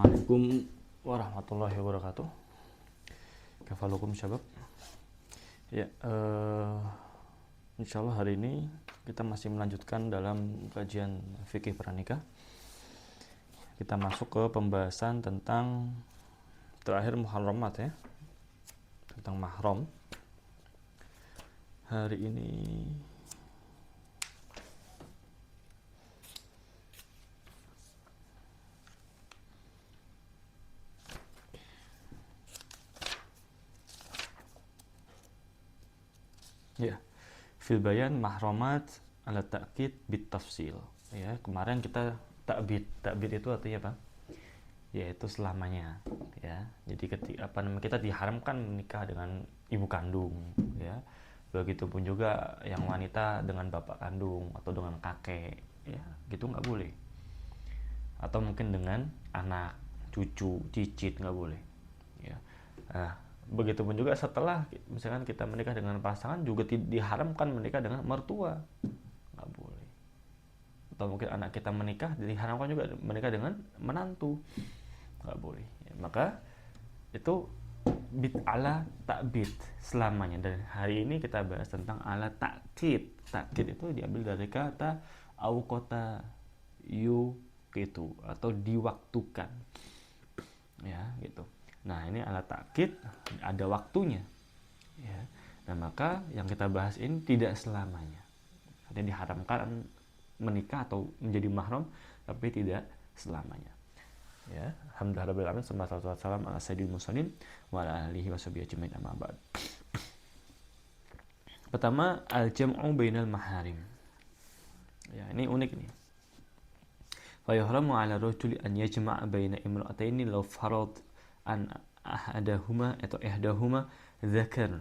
Assalamualaikum warahmatullahi wabarakatuh. Kafalukum syabab. Ya, insyaallah hari ini kita masih melanjutkan dalam kajian fikih pranikah. Kita masuk ke pembahasan tentang terakhir muharramat ya. Tentang mahram. Hari ini ya, fil bayan mahramat ala ta'kid bit tafsil. Ya, kemarin kita takbid. Takbid itu artinya apa? Yaitu selamanya, ya. Jadi kita diharamkan menikah dengan ibu kandung, ya. Begitupun juga yang wanita dengan bapak kandung atau dengan kakek, ya. Gitu nggak boleh. Atau mungkin dengan anak, cucu, cicit nggak boleh, ya. Nah, begitupun juga setelah misalkan kita menikah dengan pasangan juga diharamkan menikah dengan mertua, nggak boleh. Atau mungkin anak kita menikah diharamkan juga menikah dengan menantu, nggak boleh. Ya, maka itu bid ala takbid selamanya. Dan hari ini kita bahas tentang ala takkid. Takkid itu diambil dari kata awqata yuqitu atau diwaktukan, ya gitu. Nah, ini alat takkid ada waktunya, ya. Nah, maka yang kita bahas ini tidak selamanya. Artinya diharamkan menikah atau menjadi mahram, tapi tidak selamanya. Ya, alhamdulillah rabbil alamin, sallallahu alaihi wasallam ala sayyidil mursalin wa ala alihi washabihi ajmain, amma ba'd. Pertama, al-jam'u bainal maharim. Ya, ini unik nih. Fa yuhramu 'ala rajuli an yajma'a baina imra'ataini law farad an ahadahuma atau ihdahuma dzakar,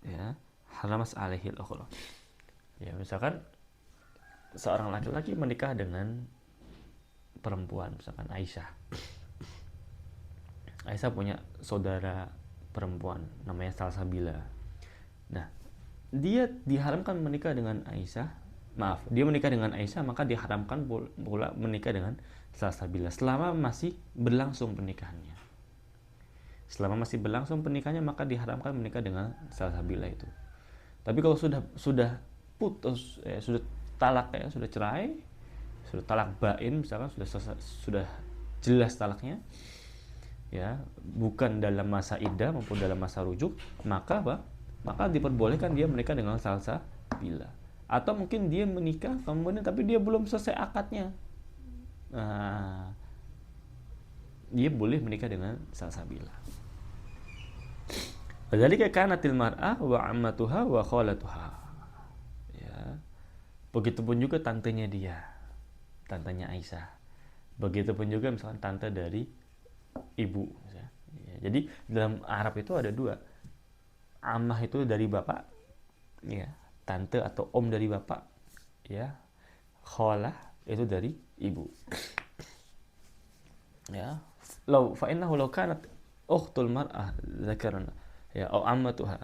ya, haramas alaihi al-ukhra. Ya, misalkan seorang laki-laki menikah dengan perempuan, misalkan Aisyah. Aisyah punya saudara perempuan namanya Salsabila. Nah, dia diharamkan menikah dengan Aisyah. Maaf, dia menikah dengan Aisyah, maka diharamkan pula menikah dengan Salsabila selama masih berlangsung pernikahannya. Selama masih berlangsung pernikahannya, maka diharamkan menikah dengan Salsabila itu. Tapi kalau sudah putus, sudah talak, ya, sudah cerai, sudah talak bain, misalkan sudah jelas talaknya, ya, bukan dalam masa iddah maupun dalam masa rujuk, maka apa? Maka diperbolehkan dia menikah dengan Salsabila. Atau mungkin dia menikah kemudian tapi dia belum selesai akadnya. Nah, dia boleh menikah dengan Salsabila. Dzalika kanatil mar'ah wa ammatuha wa khalatuha. Ya. Begitupun juga tantenya dia, tantenya Aisyah. Begitupun juga misalkan tante dari ibu, ya. Jadi dalam Arab itu ada dua. Ammah itu dari bapak, ya, tante atau om dari bapak, ya. Khalah itu dari ibu. Ya. Fa innahu law kanat ukhtul mar'ah dzakaran, ya, au ammatuha,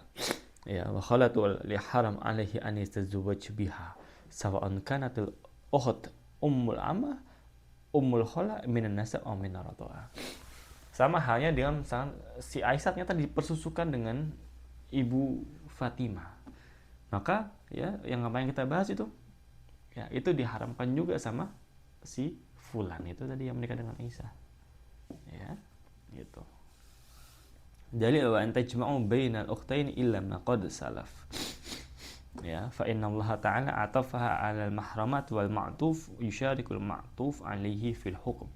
ya, wa khalatu li haram alaihi an yatazawwaj biha sawa'an kanatil ukht ummul amma ummul khala minan nasab aw min radha'ah. Sama halnya dengan si Aisyah ternyata dipersusukan dengan ibu Fatimah. Maka, ya, yang apa yang kita bahas itu, ya, itu diharamkan juga sama si fulan itu tadi yang menikah dengan Aisyah. Ya, gitu. Dalil wa an tajma'u bainal ukhtaini illa ma qad salaf. Ya, fa inna Allah ta'ala atafaha 'alal mahramat wal ma'tuf yusyarikul ma'tuf 'alaihi fil hukm.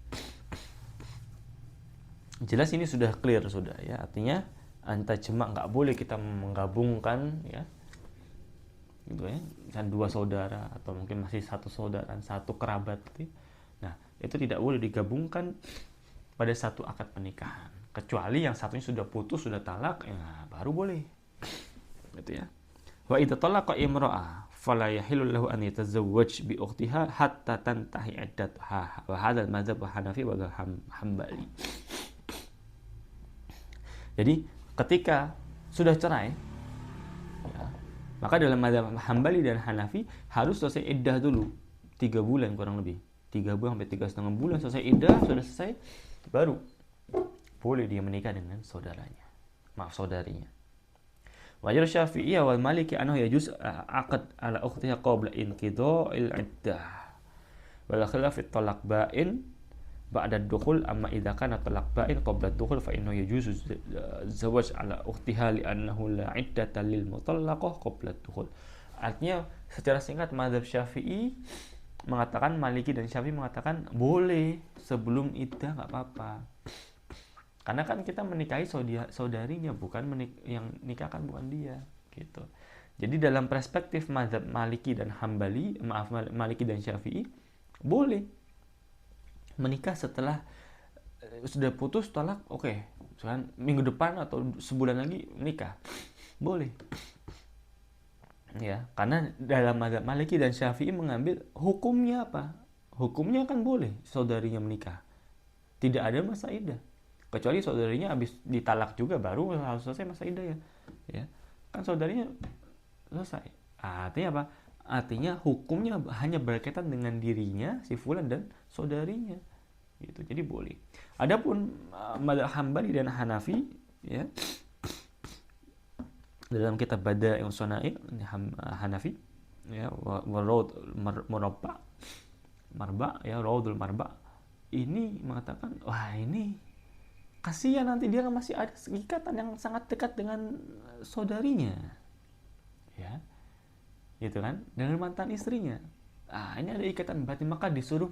Jelas ini sudah clear, sudah, ya. Artinya antajma' enggak boleh kita menggabungkan, ya. Gitu ya. Misalnya dua saudara atau mungkin masih satu saudara, satu kerabat gitu. Nah, itu tidak boleh digabungkan pada satu akad pernikahan. Kecuali yang satunya sudah putus, sudah talak, ya, baru boleh. Gitu ya. Wa idza talaqa imra'ah fala yahillu lahu an yatazawwaj bi ukhtiha hatta tantahi iddatuha. Wa hadzal madzhab Hanafi wa Hambali. Jadi, ketika sudah cerai, ya, maka dalam madzhab Hambali dan Hanafi harus selesai iddah dulu 3 bulan kurang lebih. 3 bulan sampai 3,5 bulan selesai iddah, sudah selesai, baru boleh dia menikah dengan saudarinya. Wajar Syafi'i wal Maliki annahu yajuz aqd ala ukhtiha qabla inqidha'il iddah. Wal khilaf fi talaq ba'in ba'da ad-dukhul, amma idza kana talaq ba'in qabla ad-dukhul fa innahu yajuzu zawaj ala ukhtiha li'annahu la iddata lil mutallaqah qabla ad-dukhul. Artinya secara singkat mazhab Syafi'i mengatakan, Maliki dan Syafi'i mengatakan boleh sebelum iddah, nggak apa-apa. Karena kan kita menikahi saudarinya, bukan yang nikahkan bukan dia, gitu. Jadi dalam perspektif mazhab Maliki dan Maliki dan Syafi'i, boleh menikah setelah sudah putus talak, oke. Misalkan minggu depan atau sebulan lagi nikah, boleh. Ya, karena dalam mazhab Maliki dan Syafi'i mengambil hukumnya apa? Hukumnya kan boleh saudarinya menikah. Tidak ada masa iddah. Kecuali saudarinya habis ditalak juga baru harus selesai masa iddah ya. Kan saudarinya selesai. Artinya apa? Artinya hukumnya hanya berkaitan dengan dirinya si fulan dan saudarinya. Gitu. Jadi boleh. Adapun mazhab Hambali dan Hanafi ya, dalam kitab Bada'i'us Shana'i' Hanafi ya, Raud Marba ya, Raudul Marba ini mengatakan, wah ini kasihan nanti dia masih ada ikatan yang sangat dekat dengan saudarinya, ya, gitu kan, dengan mantan istrinya. Ini ada ikatan batin, maka disuruh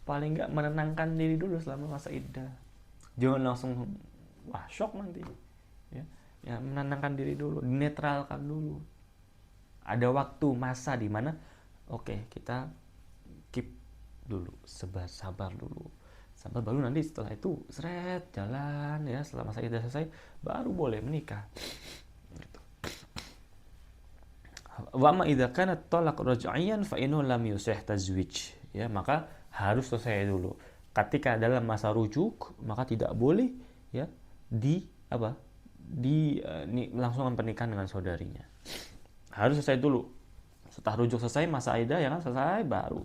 paling nggak menenangkan diri dulu selama masa iddah. Jangan langsung shock nanti, ya, menenangkan diri dulu, dinetralkan dulu. Ada waktu masa di mana, kita keep dulu, sabar dulu. Sampai baru nanti setelah itu jalan ya, setelah masa iddah selesai baru boleh menikah. Gitu. Wa ma idza kana talaq raj'iyan fa innahu lam yusih tazwij. Ya, maka harus selesai dulu. Ketika dalam masa rujuk, maka tidak boleh ya langsung pernikahan dengan saudarinya. Harus selesai dulu. Setelah rujuk selesai, masa iddah ya kan selesai baru.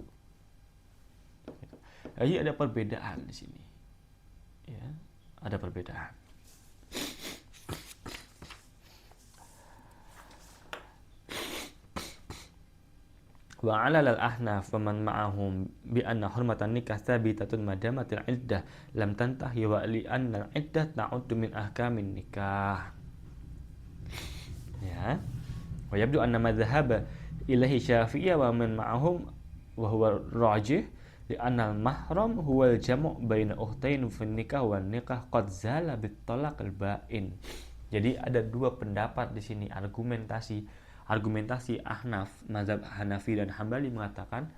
Jadi ada perbedaan di sini, ya, ada perbedaan. Wa 'ala al-ahnaf wa man ma'ahum bi anna hurmatan nikah thabitatun madamatil iddah lam tantahi wa li anna al-iddah ta'uddu min ahkamin nikah. Ya. Wa yabdu anna madhhaba ilahi Syafi'iyya wa man ma'ahum wa huwa rajih li'anna al-mahram huwa al-jamu' baina ukhtain fi nikah wa nikah qad zala bit talaq al-ba'in. Jadi ada dua pendapat di sini, argumentasi Ahnaf, mazhab Hanafi dan Hambali mengatakan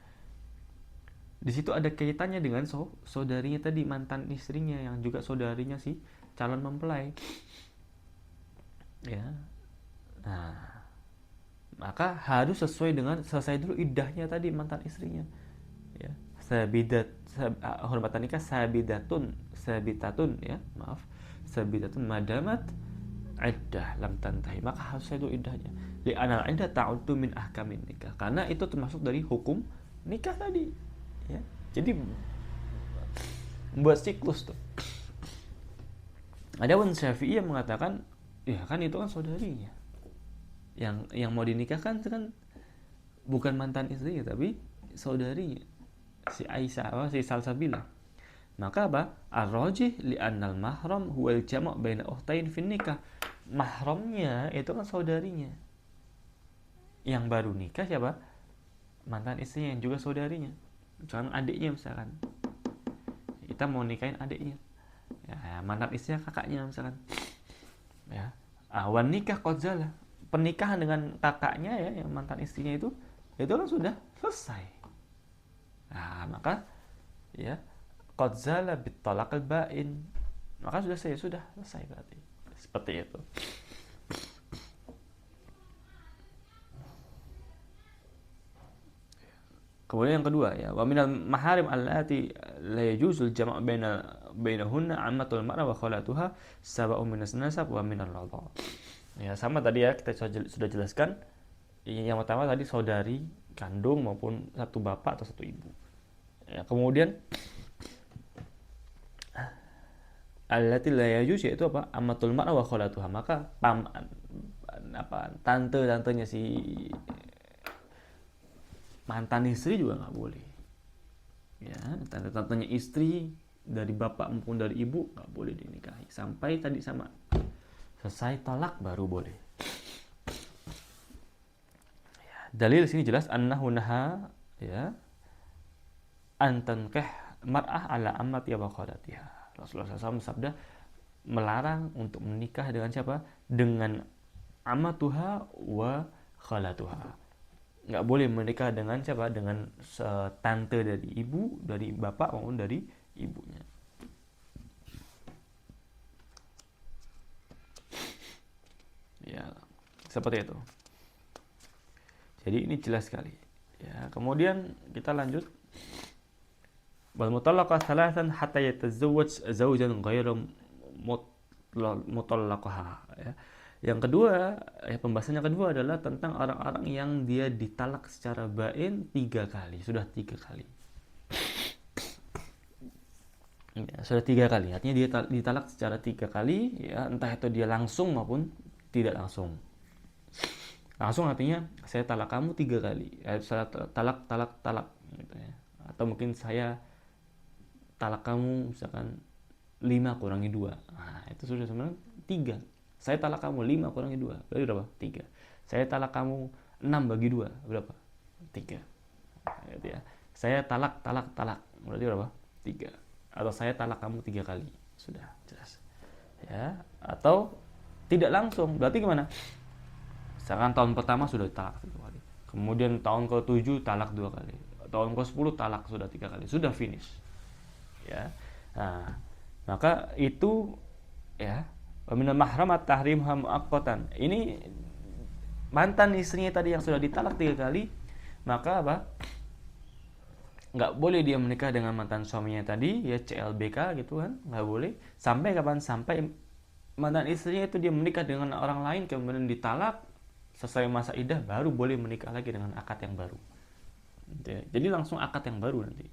di situ ada kaitannya dengan saudarinya tadi, mantan istrinya yang juga saudarinya si calon mempelai. Ya. Nah, maka harus selesai dulu iddahnya tadi mantan istrinya. Ya. Hormatan nikah sabitatun madamat iddah lam tantahi, maka harus itu iddahnya li anal iddah ta'uddu min ahkamin nikah, karena itu termasuk dari hukum nikah tadi ya. Jadi membuat siklus tuh. Adapun Syafi'i yang mengatakan ya kan itu kan saudarinya yang mau dinikahkan, kan bukan mantan istrinya tapi saudarinya si Aisyah, si Salsabila. Maka apa? Ar-rajih li annal mahram huwal jama' baina ukhtain fin nikah. Mahramnya itu kan saudarinya. Yang baru nikah siapa? Mantan istrinya yang juga saudarinya. Misalkan adiknya misalkan. Kita mau nikahin adiknya. Ya, mantan istrinya kakaknya misalkan. Ya. Wan nikah qad zala. Pernikahan dengan kakaknya ya, yang mantan istrinya itu kan sudah selesai. Nah, maka ya qad zala bit talaq al ba'in, maka sudah selesai berarti. Seperti itu. Kemudian yang kedua ya, wa minal maharim allati la yajuzul jama' bainahunna ammatul mar'a wa khalatuha sab'un minas nasab wa minal radha. Ya, sama tadi ya, kita sudah jelaskan. Yang pertama tadi saudari kandung maupun satu bapak atau satu ibu. Ya, kemudian allati la yajuz, yaitu apa? Amatul mar'ah wa khalatuha. Maka tante-tantenya si mantan istri juga nggak boleh. Ya, tante-tantenya istri dari bapak maupun dari ibu nggak boleh dinikahi sampai tadi sama selesai talak baru boleh. Ya, dalil sini jelas annahu naha, ya, antankah mar'ah ala ammati wa khalatiha. Rasulullah SAW sabda melarang untuk menikah dengan siapa? Dengan amatuha wa khalatuha. Nggak boleh menikah dengan siapa? Dengan tante dari ibu, dari bapak maupun dari ibunya. Ya, seperti itu. Jadi ini jelas sekali. Ya, kemudian kita lanjut. Wal mutallaqah thalathan hatta yatazawwaj zawjan ghairu mutallaqaha. Ya. Yang kedua, pembahasan yang kedua adalah tentang orang-orang yang dia ditalak secara bain 3 kali, sudah 3 kali. Ya, sudah 3 kali, artinya dia ditalak secara 3 kali, ya, entah itu dia langsung maupun tidak langsung. Langsung artinya saya talak kamu 3 kali, saya talak, gitu ya. Atau mungkin saya talak kamu misalkan 5 kurangi 2. Nah, itu sudah sebenarnya 3. Saya talak kamu 5 kurangi 2, berarti berapa? 3. Saya talak kamu 6 bagi 2, berapa? 3. Nah, gitu ya. Saya talak, berarti berapa? 3. Atau saya talak kamu 3 kali. Sudah jelas. Ya, atau tidak langsung, berarti gimana? Misalkan tahun pertama sudah talak 1 kali. Kemudian tahun ke-7 talak 2 kali. Tahun ke-10 talak sudah 3 kali. Sudah finish. Ya. Nah, maka itu, ya, wa minal mahramat tahrimha muaqqatan. Ini mantan istrinya tadi yang sudah ditalak 3 kali, maka apa? Nggak boleh dia menikah dengan mantan suaminya tadi, ya, CLBK gitu kan, nggak boleh. Sampai kapan? Sampai mantan istrinya itu dia menikah dengan orang lain, kemudian ditalak, selesai masa iddah, baru boleh menikah lagi dengan akad yang baru. Jadi langsung akad yang baru nanti.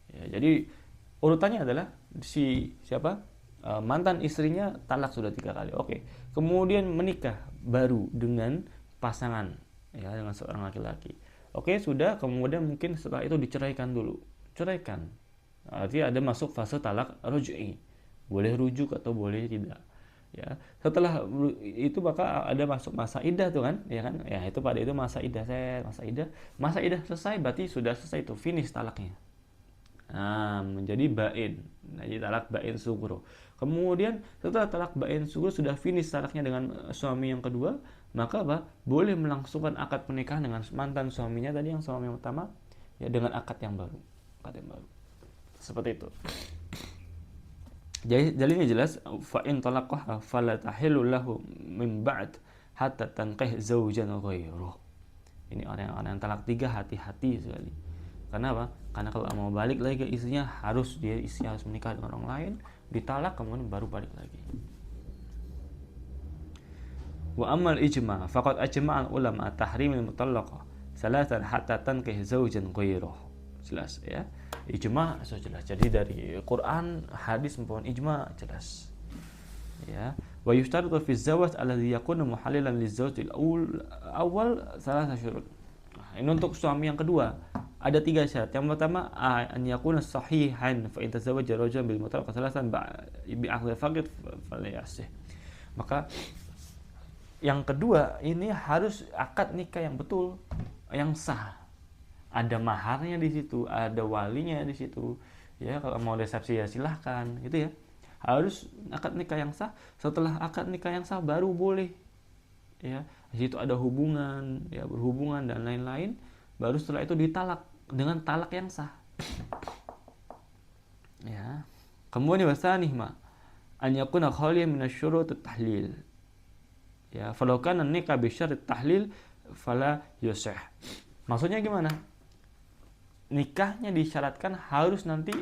Ya, jadi urutannya adalah si siapa? Mantan istrinya talak sudah 3 kali. Oke. Kemudian menikah baru dengan pasangan, ya, dengan seorang laki-laki. Oke, sudah. Kemudian mungkin setelah itu diceraikan dulu. Ceraikan. Artinya ada masuk fase talak ruj'i. Boleh rujuk atau boleh tidak. Ya. Setelah itu maka ada masuk masa iddah tuh kan, ya kan? Ya, itu pada itu masa iddah Masa iddah selesai berarti sudah selesai itu, finish talaknya. Nah, menjadi bain. Nah, jadi talak bain sugro. Kemudian setelah talak bain sugro sudah finish talaknya dengan suami yang kedua, maka apa? Boleh melangsungkan akad pernikahan dengan mantan suaminya tadi, yang suami yang pertama, ya, dengan akad yang baru. Akad yang baru. Seperti itu. Jadi dalilnya jelas, fa in talaqaha fala tahillu lahu min ba'd hatta tanqih zawjan ghairuh. Ini orang-orang yang talak 3 hati-hati sekali. Karena apa? Karena kalau mau balik lagi ke istrinya, istrinya harus menikah dengan orang lain, ditalak kemudian baru balik lagi. Wa amal ijma' faqad ajma'al ulama tahrimil mutallaqah salatan hatta tankih zawjan ghairuh. Jelas ya. Ijma' sudah jelas. Jadi dari Quran, hadis maupun ijma' jelas. Ya. Wa yushtaratu fi zawaj alladhi yakunu muhallilan lizawjil awal salasah syurut. Ini untuk suami yang kedua ada 3 syarat. Yang pertama, an yakuna sahihan, fa in tazawwaja rajulan bil mutalaqah salasan bi aqd faqid falyasih. Maka yang kedua ini harus akad nikah yang betul, yang sah. Ada maharnya di situ, ada walinya di situ. Ya, kalau mau resepsi ya silahkan, gitu ya. Harus akad nikah yang sah. Setelah akad nikah yang sah baru boleh, ya, di situ ada hubungan, ya, berhubungan dan lain-lain, baru setelah itu ditalak dengan talak yang sah. Ya. Kemudian wasani ma an yakuna khaliyan min asyurut at-tahlil. Ya, falau kana nikah bi syarat tahlil fala yusih. Maksudnya gimana? Nikahnya disyaratkan harus nanti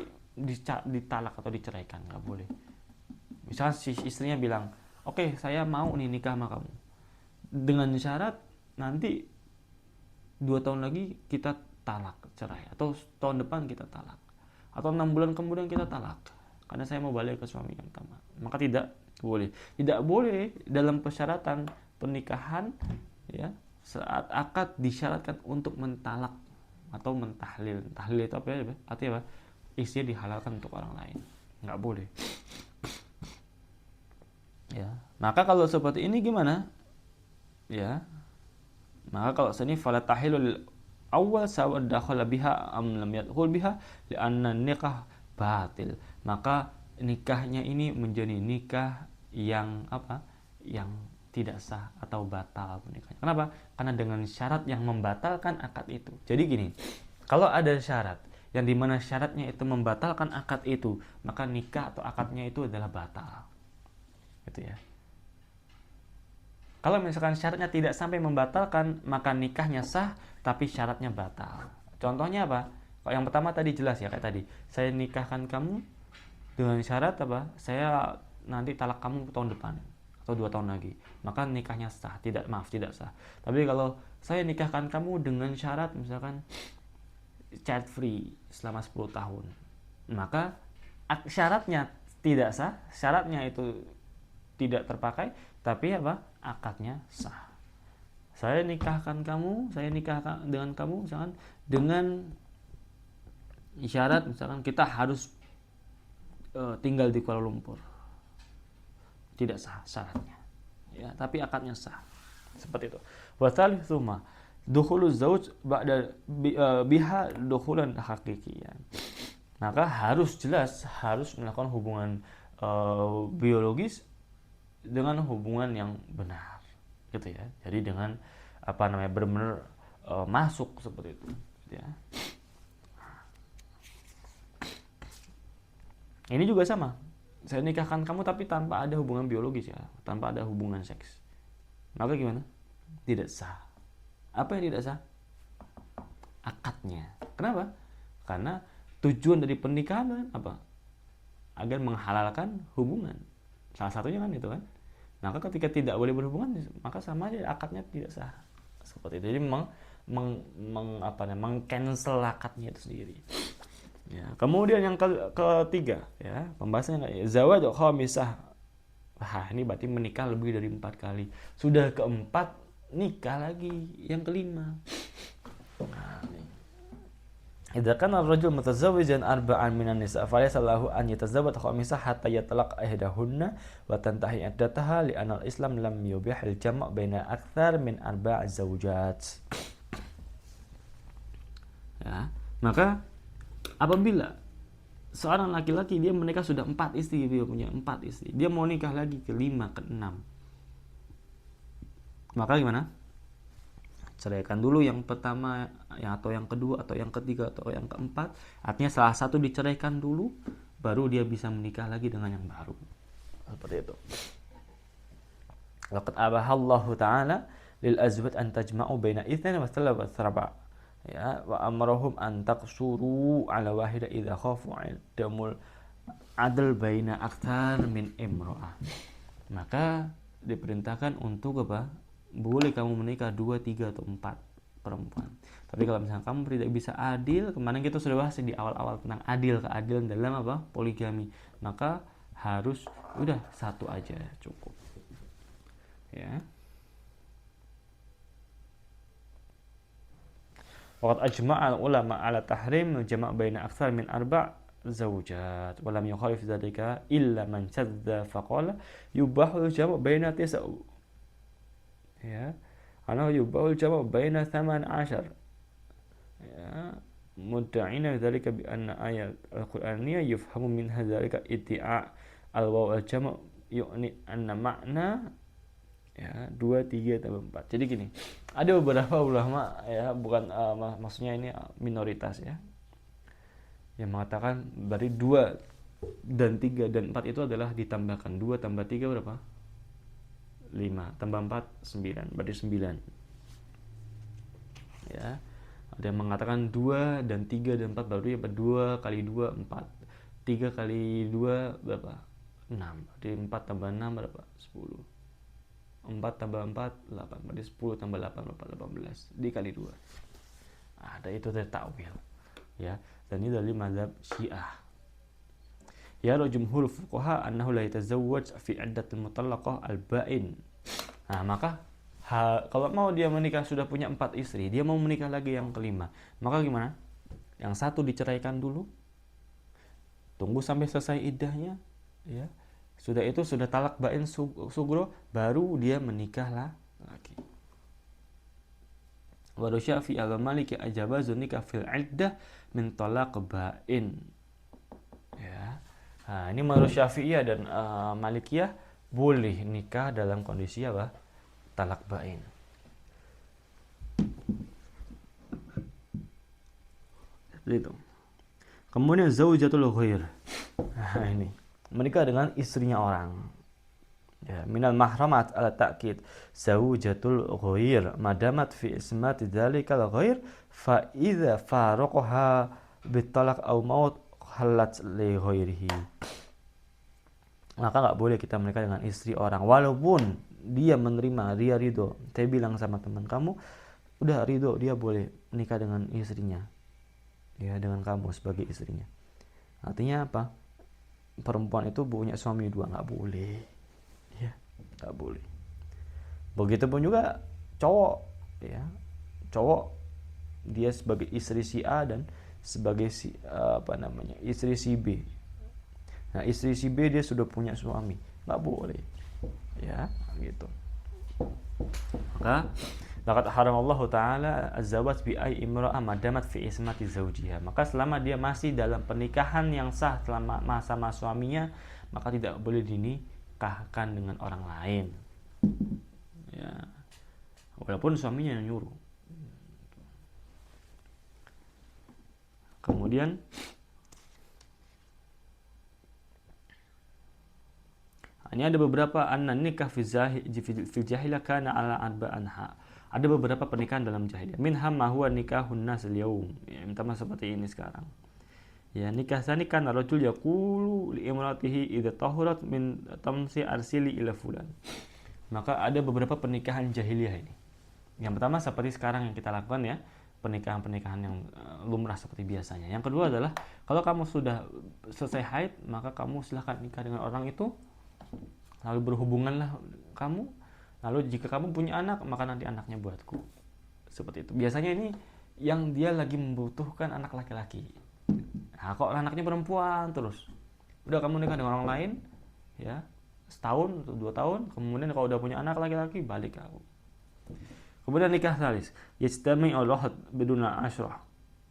ditalak atau diceraikan, nggak boleh. Misalnya si istrinya bilang, "Oke, saya mau nih nikah sama kamu." Dengan syarat nanti 2 tahun lagi kita talak, cerai, atau tahun depan kita talak, atau 6 bulan kemudian kita talak karena saya mau balik ke suami yang pertama. maka tidak boleh. Tidak boleh dalam persyaratan pernikahan ya, saat akad disyaratkan untuk mentalak atau mentahlil. Tahlil itu apa ya? Artinya apa? Istri dihalalkan untuk orang lain. Nggak boleh. Ya. Maka kalau seperti ini gimana? Ya. Maka kalau sini fala tahilul awal sawa dakhala biha am lam yadkhul biha li'anna nikah batil. Maka nikahnya ini menjadi nikah yang apa? Yang tidak sah atau batal pernikahannya. Kenapa? Karena dengan syarat yang membatalkan akad itu. Jadi gini, kalau ada syarat yang dimana syaratnya itu membatalkan akad itu, maka nikah atau akadnya itu adalah batal. Gitu ya. Kalau misalkan syaratnya tidak sampai membatalkan, maka nikahnya sah, tapi syaratnya batal. Contohnya apa? Kalau yang pertama tadi jelas ya, kayak tadi, saya nikahkan kamu dengan syarat apa? Saya nanti talak kamu tahun depan atau 2 tahun lagi, maka nikahnya sah. Tidak sah. Tapi kalau saya nikahkan kamu dengan syarat misalkan child free selama 10 tahun, maka syaratnya tidak sah, syaratnya itu tidak terpakai, tapi apa? Akadnya sah. Saya nikahkan dengan kamu misalkan dengan syarat misalkan kita harus tinggal di Kuala Lumpur. Tidak sah syaratnya. Ya, tapi akadnya sah. Seperti itu. Wa tsalitsuma dukhulu zauj ba'da biha dukhulan haqiqiyan. Maka harus melakukan hubungan biologis dengan hubungan yang benar, gitu ya. Jadi dengan apa namanya benar-benar masuk seperti itu, gitu ya. Ini juga sama. Saya nikahkan kamu tapi tanpa ada hubungan biologis ya, tanpa ada hubungan seks. Maka gimana? Tidak sah. Apa yang tidak sah? Akadnya. Kenapa? Karena tujuan dari pernikahan kan apa? Agar menghalalkan hubungan. Salah satunya kan itu kan. Maka ketika tidak boleh berhubungan, maka sama aja akadnya tidak sah. Seperti itu. Jadi meng-cancel akadnya itu sendiri. Ya, kemudian yang ketiga ya, pembahasannya zawaj khamisah. Wah, ini berarti menikah lebih dari 4 kali. Sudah keempat, nikah lagi yang kelima. Idza kana ar-rajul mutazawwijan arba'an minan nisa' falaysa lahu an yatazawwaj khamisah hatta yatalaq ihdahunna wa tantahi iddataha li anna al-Islam lam yubih al-jam' baina akthar min arba' zawjat. Ya, maka apabila seorang laki-laki dia menikah sudah 4 istri, dia punya 4 istri, dia mau nikah lagi ke 5, ke 6, maka gimana? Ceraikan dulu yang pertama, atau yang kedua, atau yang ketiga, atau yang keempat. Artinya salah satu diceraikan dulu, baru dia bisa menikah lagi dengan yang baru. Seperti itu. Waqad abahallahu ta'ala lil azwaj an tajma'u baina itsnain wa thalatha wa arba'. Ya, wa amrahum an taqsuru ala wahida idza khafu damul adl baina akthar min imra'ah. Maka diperintahkan untuk apa? Boleh kamu menikah 2, 3 atau 4 perempuan. Tapi kalau misalnya kamu tidak bisa adil, kemarin kita sudah bahas di awal-awal tentang keadilan dalam apa? Poligami. Maka harus udah 1 aja cukup. Ya. Waqad ajma'a ulama ala tahrim jama' baina aktsar min arba' zawjat wa lam yukhalif dzalika illa man shadda faqala yubahu jama' baina 9. Ya, ana yubahul jama' baina 18. Ya, mudda'ina dzalika bi anna ayat al-Qur'aniyya yufhamu min dzalika itti'a al-waw al-jama' yu'ni anna makna ya 2, 3 tambah 4. Jadi gini, ada beberapa ulama ya, bukan maksudnya ini minoritas ya, yang mengatakan dari 2 dan 3 dan 4 itu adalah ditambahkan. 2 tambah 3 berapa? 5 tambah 4 9, berarti 9. Ya. Ada yang mengatakan 2 dan 3 dan 4 baru ya 2 kali 2 4. 3 kali 2 berapa? 6. Berarti 4 tambah 6 berapa? 10. 4 tambah 4 8. Berarti 10 tambah 8 berapa? 18 dikali 2. Ada itu dari takwil. Ya. Dan ini dari mazhab Syiah. Ya jumhur fuqaha annahu la yatazawwaj fi iddatil mutallaqah al-ba'in. Nah, maka kalau mau dia menikah sudah punya 4 istri, dia mau menikah lagi yang kelima, maka gimana? Yang satu diceraikan dulu, tunggu sampai selesai iddahnya, ya. Sudah itu sudah talak ba'in sugro, baru dia menikah lagi. Wa Syafi'i al-Maliki ajabazu nikah fil iddah min talaq ba'in. Ya. Nah, ini menurut Syafi'iyah dan Malikiyah boleh nikah dalam kondisi apa? Talak ba'in. Seperti itu. Kemudian zaujatul ghair. Nah, ini menikah dengan istrinya orang. Ya, minal mahramat ala ta'kid zaujatul ghair madamat fi ismati dzalikal ghair fa idza faraqaha bitalaq aw maut halat li ghairihi. Maka nggak boleh kita menikah dengan istri orang walaupun dia menerima, dia ridho. Saya bilang sama teman kamu, udah ridho, dia boleh menikah dengan istrinya, ya, dengan kamu sebagai istrinya. Artinya apa? Perempuan itu punya suami 2, nggak boleh, ya, nggak boleh. Begitupun juga cowok, ya, cowok dia sebagai istri si A dan sebagai istri si B. Nah, istri si B dia sudah punya suami, nggak boleh, ya, gitu. Maka laqad haramallahu ta'ala az-zawaj bi ay imra'ah madamat fi ismati zawjiha. Maka selama dia masih dalam pernikahan yang sah selama masa suaminya, maka tidak boleh dinikahkan dengan orang lain. Ya. Walaupun suaminya yang nyuruh. Kemudian ini ada beberapa annan nikah fi jahiliyah kana ala arba'anha. Ada beberapa pernikahan dalam jahiliyah. Minha ma huwa nikahun nas al-yaum. Ya, minta seperti ini sekarang. Ya, nikah sani kan rajul yaqulu li imratihi idza tahurat min tamsi arsili ila fulan. Maka ada beberapa pernikahan jahiliyah ini. Yang pertama seperti sekarang yang kita lakukan, ya, pernikahan-pernikahan yang lumrah seperti biasanya. Yang kedua adalah kalau kamu sudah selesai haid, maka kamu silahkan nikah dengan orang itu. Lalu berhubunganlah kamu. Lalu jika kamu punya anak, maka nanti anaknya buatku. Seperti itu. Biasanya ini yang dia lagi membutuhkan anak laki-laki. Nah, kok anaknya perempuan terus, udah kamu nikah dengan orang lain, ya, setahun atau 2 tahun, kemudian kalau udah punya anak laki-laki, balik aku. Kemudian nikah salis, yajtami al-lahad biduna asyrah,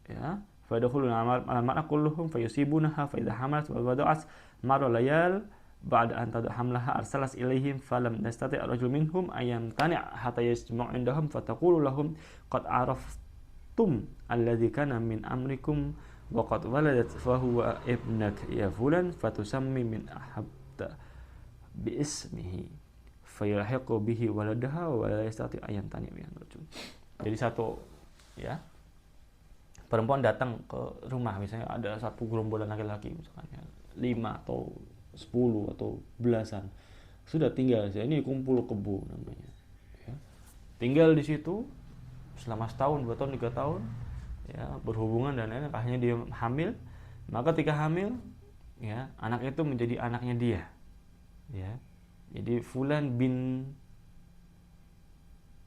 ya, fa yadkhuluna al-mar'a kulluhum fayusibunaha fa idha hamalat wa wada'at marra layal ba'da an tad'a hamlaha arsalas ilaihim falam nastati' rajul minhum ayam tani' hatta yajma'u indahum fataqulu lahum qad araftum alladhi kana min amrikum wa qad waladat fa huwa ibnak ya fulan fatusammi min ahabta bi ismihi fayalhiqu bihi waladaha wa la yastati' ayam tani' min rajul. Jadi satu, ya, perempuan datang ke rumah, misalnya ada satu gerombolan laki-laki misalkan, ya, 5 atau 10 atau belasan sudah tinggal. Ini kumpul kebo namanya, ya. Tinggal di situ selama setahun, 2 tahun, 3 tahun, ya, berhubungan dan lain-lain. Akhirnya dia hamil. Maka ketika hamil, ya, anak itu menjadi anaknya dia, ya. Jadi fulan bin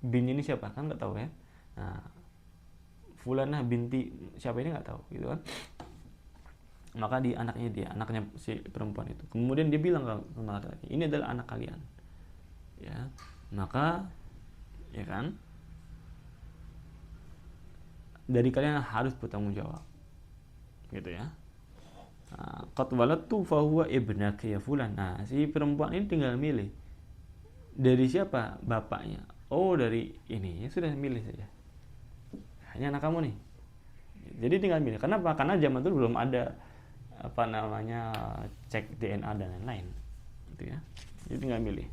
ini siapa kan nggak tahu, ya. Nah, fulanah binti siapa ini nggak tahu, gitu kan. Maka di anaknya dia, anaknya si perempuan itu. Kemudian dia bilang ke laki-laki, ini adalah anak kalian, ya. Maka, ya kan, dari kalian harus bertanggung jawab, gitu, ya. Qad waladtu fa huwa ibnak ya fulan. Nah, si perempuan ini tinggal milih dari siapa bapaknya. Oh, dari ini, ya sudah milih saja. Hanya anak kamu nih. Jadi tinggal milih. Kenapa? Karena zaman itu belum ada cek DNA dan lain-lain, gitu, ya. Jadi tinggal milih.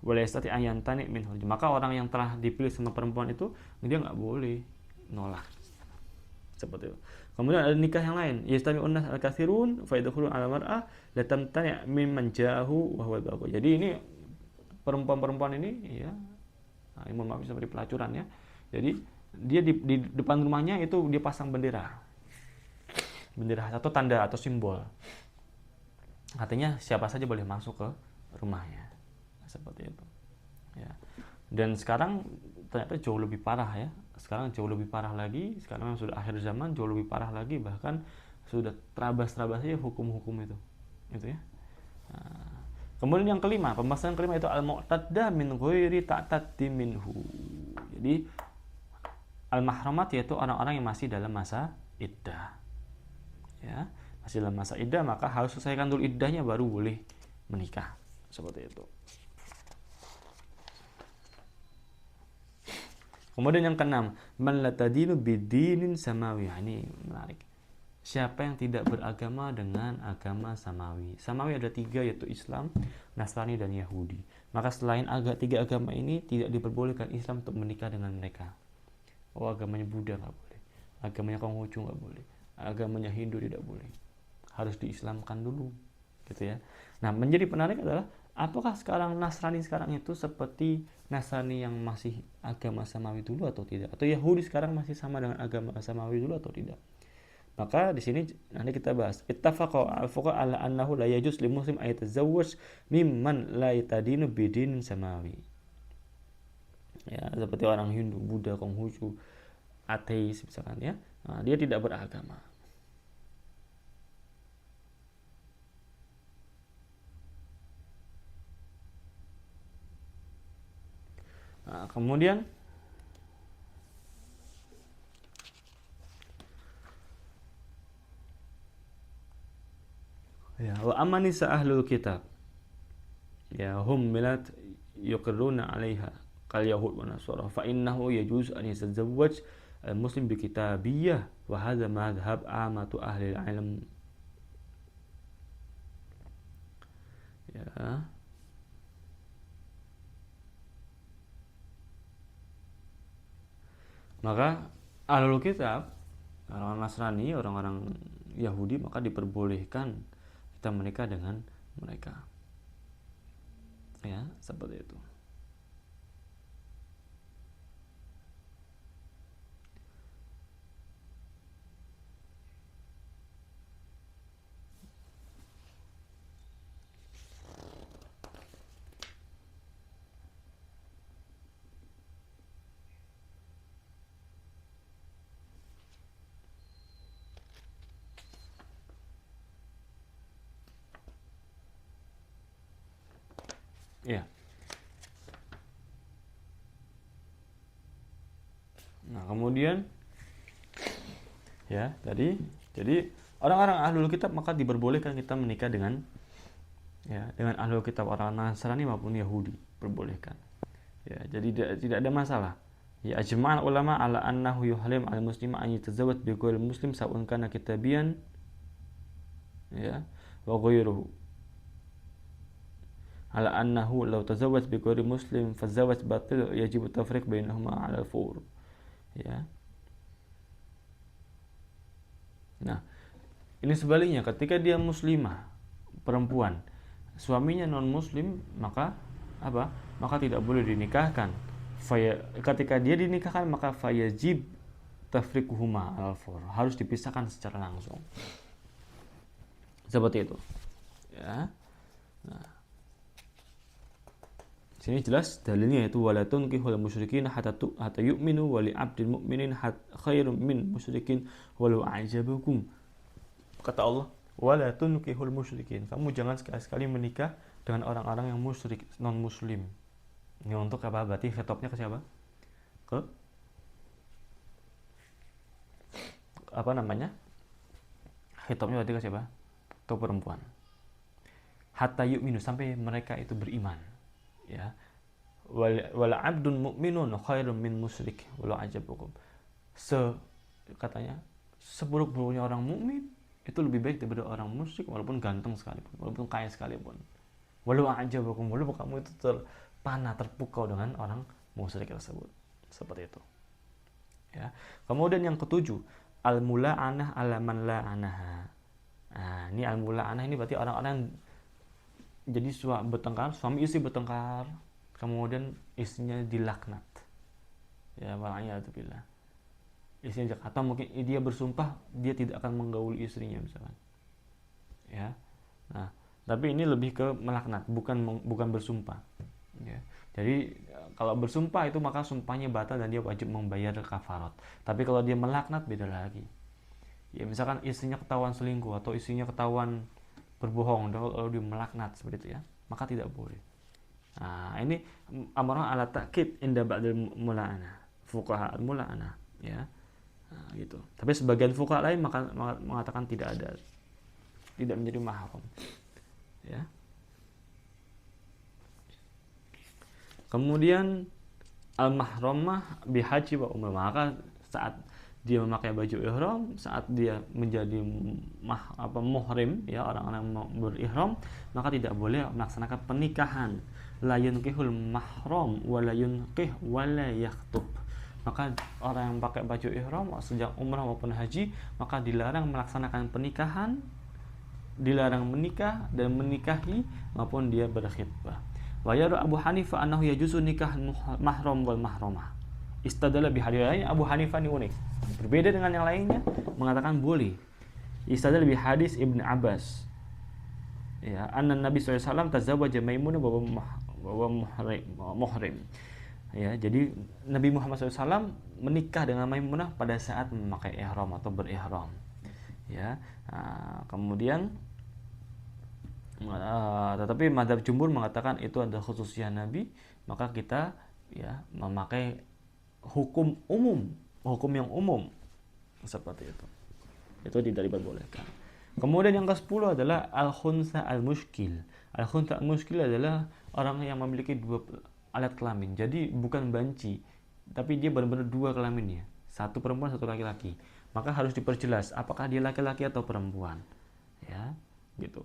Boleh stati ayan tani min. Maka orang yang telah dipilih sama perempuan itu dia nggak boleh nolak, seperti itu. Kemudian ada nikah yang lain, yastami unnas al-katsirun fa yadkhulun ala mar'ah la tamtani' mimman ja'ahu wa huwa al-baqi. Jadi ini perempuan-perempuan ini, ya, nah, ini maaf seperti pelacuran, ya. Jadi dia di depan rumahnya itu dia pasang bendera atau tanda atau simbol. Artinya siapa saja boleh masuk ke rumahnya. Seperti itu. Ya. Dan sekarang ternyata jauh lebih parah ya. Sekarang jauh lebih parah lagi. Sekarang sudah akhir zaman jauh lebih parah lagi. Bahkan sudah terabas-terabasnya hukum-hukum itu. Itu ya. Nah, kemudian yang kelima, pembahasan kelima itu al-mu'tadda min ghairi ta'taddi minhu. Jadi al-mahramat yaitu orang-orang yang masih dalam masa iddah. Ya, masih dalam masa iddah maka harus selesaikan dulu iddahnya baru boleh menikah. Seperti itu. Kemudian yang keenam, man la tadinu bidinin samawi. Ini menarik. Siapa yang tidak beragama dengan agama samawi? Samawi ada 3 yaitu Islam, Nasrani dan Yahudi. Maka selain tiga agama ini tidak diperbolehkan Islam untuk menikah dengan mereka. Oh, agamanya Buddha nggak boleh, agamanya Konghucu nggak boleh, agamanya Hindu tidak boleh. Harus diislamkan dulu, gitu ya. Nah, menjadi menarik adalah apakah sekarang Nasrani sekarang itu seperti Nasrani yang masih agama samawi dulu atau tidak? Atau Yahudi sekarang masih sama dengan agama samawi dulu atau tidak? Maka di sini nanti kita bahas. Ittafaqa al-fuqaha ala annahu la yajuz li muslim ay yatazawwaj mimman la yatadinu bidin samawi. Ya, seperti orang Hindu, Buddha, Konghucu, ateis misalkan ya. Nah, dia tidak beragama. Nah, kemudian ya, wa amanisa ahlul kitab. Ya, hum milat yuqirruna 'alaiha kal yahud wa nasara fa innahu yajuz an yatazawwaj al-muslim bi kitabiyyah wa hadha madhhab amatu ahli al-'ilm. Ya. Maka ahlul kitab, orang Nasrani, orang-orang Yahudi, maka diperbolehkan kita menikah dengan mereka. Ya, seperti itu. Ya. Nah, kemudian ya, jadi orang-orang ahlul kitab maka diperbolehkan kita menikah dengan dengan ahlul kitab, orang Nasrani maupun Yahudi, perbolehkan. Ya, jadi tidak ada masalah. Ya, ajma'al ulama ala annahu yuhrim al-muslima an yatazawwaj bi ghairil muslim sa'un kana kitabiyan ya wa ghairuhu. Ala annahu law tazawwaj bi ghairi muslim fa zawaj batil yajibu tafriq bainahuma 'ala al-fur. Ya. Nah, ini sebaliknya, ketika dia muslimah, perempuan, suaminya non muslim, maka apa? Maka tidak boleh dinikahkan. Ketika dia dinikahkan maka fayajib tafriquhuma al-fur. Harus dipisahkan secara langsung. Seperti itu. Ya. Nah, sini jelas dalilnya yaitu wala tunkihul musyrikin hatta yu'minu wa li 'abdil mu'minin khairun min musyrikin walau a'jabakum. Kata Allah, wala tunkihul musyrikin. Kamu jangan sekali-sekali menikah dengan orang-orang yang musyrik, non muslim. Ini untuk apa? Berarti khitabnya ke siapa? Ke apa namanya? Khitabnya berarti ke siapa? Ke perempuan. Hatta yu'minu, sampai mereka itu beriman. Ya, wala abdun mu'minun khairun min musyrik walau ajabakum. Katanya seburuk-buruknya orang mukmin itu lebih baik daripada orang musyrik walaupun ganteng sekalipun, walaupun kaya sekalipun. Walau ajabakum, walaupun kamu itu terpana, terpukau dengan orang musyrik tersebut. Seperti itu. Ya. Kemudian yang ketujuh, al-mula'anah ala man la'anaha. Nah, ini al-mula'anah ini berarti orang-orang jadi bertengkar, suami istri bertengkar, kemudian istrinya dilaknat. Ya, wala'iyadzubillah. Istrinya atau mungkin dia bersumpah dia tidak akan menggauli istrinya misalkan. Ya. Nah, Tapi ini lebih ke melaknat, bukan bersumpah. Ya. Jadi kalau bersumpah itu maka sumpahnya batal dan dia wajib membayar kafarat. Tapi kalau dia melaknat beda lagi. Ya misalkan istrinya ketahuan selingkuh atau istrinya ketahuan berbohong, lalu dia melaknat seperti itu ya, maka tidak boleh. Nah, ini amarah ala takkid inda ba'dal mula'ana. Fuqaha al-mula'ana, ya. Nah, gitu. Tapi sebagian fuqaha lain mengatakan tidak ada, tidak menjadi mahram. Ya. Kemudian al-mahramah bihaji wa umrah. Maka saat dia memakai baju ihram, saat dia menjadi muhrim ya, orang-orang yang berihram, maka tidak boleh melaksanakan pernikahan. La yunkihul mahram wa la yunkih wa la yakhthub. Maka orang yang pakai baju ihram sejak umrah maupun haji, maka dilarang melaksanakan pernikahan, dilarang menikah dan menikahi maupun dia berkhitbah. Wa yara Abu Hanifah annahu yajuzu nikah mahram wal mahramah. Istadalla bihadis. Abu Hanifah ini unik. Berbeda dengan yang lainnya, mengatakan boleh. Istadalla bihadis Ibn Abbas. Ya, anna Nabi sallallahu alaihi wasallam tazawwaja Maimunah wa muhrim. Ya, jadi Nabi Muhammad SAW menikah dengan Maimunah pada saat memakai ihram atau berihram. Ya, kemudian tetapi mazhab jumhur mengatakan itu adalah khususnya Nabi, maka kita ya memakai hukum umum, hukum yang umum seperti itu. Itu tidak diperbolehkan. Kemudian yang ke-10 adalah al-khunsa al-mushkil. Al-khunsa al-mushkil adalah orang yang memiliki dua alat kelamin. Jadi bukan banci, tapi dia benar-benar dua kelaminnya. Satu perempuan, satu laki-laki. Maka harus diperjelas apakah dia laki-laki atau perempuan. Ya, gitu.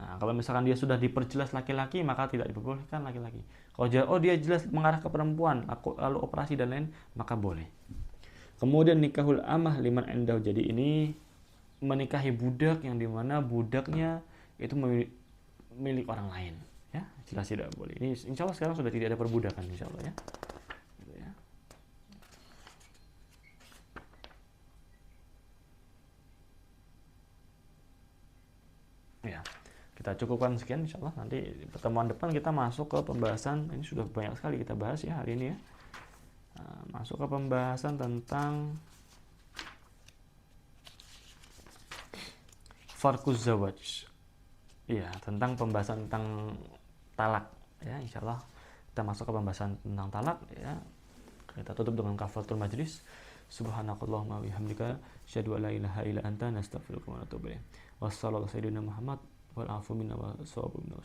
Nah, kalau misalkan dia sudah diperjelas laki-laki, maka tidak diperbolehkan laki-laki. Kalau dia jelas mengarah ke perempuan, lalu operasi dan lain, maka boleh. Kemudian nikahul amah liman endahu. Jadi ini menikahi budak yang dimana budaknya itu milik orang lain. Ya, jelas tidak boleh. Ini insya Allah sekarang sudah tidak ada perbudakan, insya Allah ya. Gitu ya. Ya. Kita cukupkan sekian, insya Allah nanti pertemuan depan kita masuk ke pembahasan. Ini sudah banyak sekali kita bahas ya hari ini ya. Masuk ke pembahasan tentang farquz zawaj. Iya, tentang pembahasan tentang talak ya, insya Allah kita masuk ke pembahasan tentang talak ya. Kita tutup dengan kafaratul majlis. Subhanakallahumma wa bihamdika asyhadu an la ilaha illa anta nastaghfiruka wa natubu ilaik. Wassallallahu sayyidina Muhammad wal afu minna wa sawabu minna.